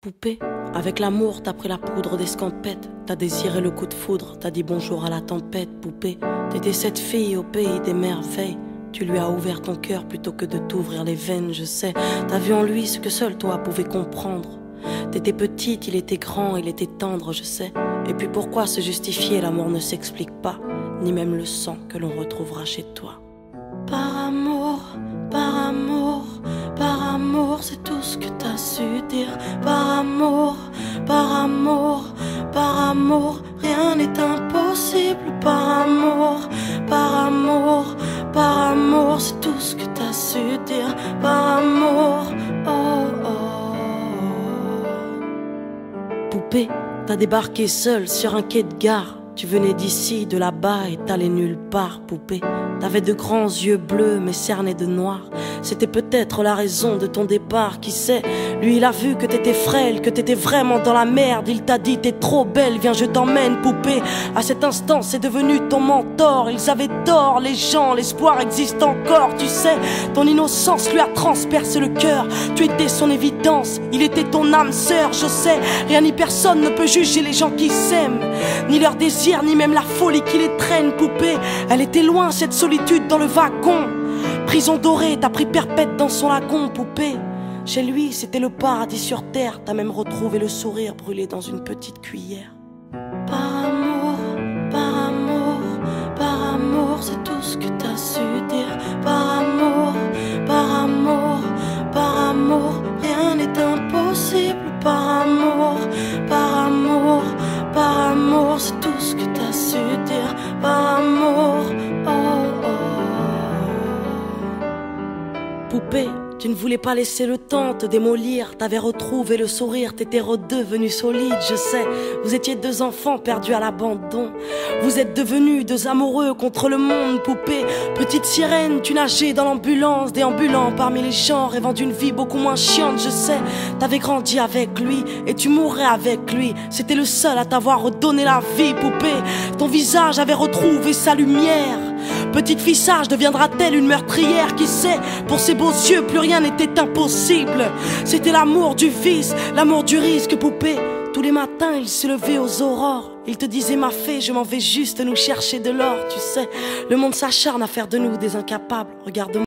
Poupée, avec l'amour t'as pris la poudre d'escampette. T'as désiré le coup de foudre, t'as dit bonjour à la tempête. Poupée, t'étais cette fille au pays des merveilles. Tu lui as ouvert ton cœur plutôt que de t'ouvrir les veines, je sais. T'as vu en lui ce que seul toi pouvais comprendre. T'étais petite, il était grand, il était tendre, je sais. Et puis pourquoi se justifier, l'amour ne s'explique pas, ni même le sang que l'on retrouvera chez toi. Par amour, par amour, par amour, c'est tout ce que t'as su dire. Par amour, par amour, par amour, rien n'est impossible. Par amour, par amour, par amour, c'est tout ce que t'as su dire. Par amour, oh oh. Poupée, t'as débarqué seule sur un quai de gare. Tu venais d'ici, de là-bas et t'allais nulle part, poupée. T'avais de grands yeux bleus mais cernés de noir. C'était peut-être la raison de ton départ, qui sait. Lui il a vu que t'étais frêle, que t'étais vraiment dans la merde. Il t'a dit t'es trop belle, viens je t'emmène, poupée. À cet instant c'est devenu ton mentor. Ils avaient tort les gens, l'espoir existe encore, tu sais. Ton innocence lui a transpercé le cœur. Tu étais son évidence, il était ton âme sœur, je sais. Rien ni personne ne peut juger les gens qui s'aiment, ni leur désir, ni même la folie qui les traîne, poupée. Elle était loin cette solitude dans le wagon. Prison dorée, t'as pris perpète dans son lagon, poupée. Chez lui c'était le paradis sur terre. T'as même retrouvé le sourire brûlé dans une petite cuillère. Par amour, par amour, par amour, c'est tout ce que t'as su dire. Par amour, par amour, par amour, rien n'est impossible. Par amour, par amour, par amour, c'est tout ce que t'as su dire. Par amour, oh oh. Poupée, tu ne voulais pas laisser le temps te démolir. T'avais retrouvé le sourire, t'étais redevenu solide, je sais. Vous étiez deux enfants perdus à l'abandon. Vous êtes devenus deux amoureux contre le monde, poupée. Petite sirène, tu nageais dans l'ambulance, déambulant parmi les gens, rêvant d'une vie beaucoup moins chiante, je sais. T'avais grandi avec lui et tu mourrais avec lui. C'était le seul à t'avoir redonné la vie, poupée. Ton visage avait retrouvé sa lumière. Petite fille sage deviendra-t-elle une meurtrière? Qui sait, pour ses beaux yeux plus rien n'était impossible. C'était l'amour du vice, l'amour du risque, poupée. Tous les matins il se levait aux aurores. Il te disait ma fée, je m'en vais juste nous chercher de l'or. Tu sais, le monde s'acharne à faire de nous des incapables. Regarde-moi.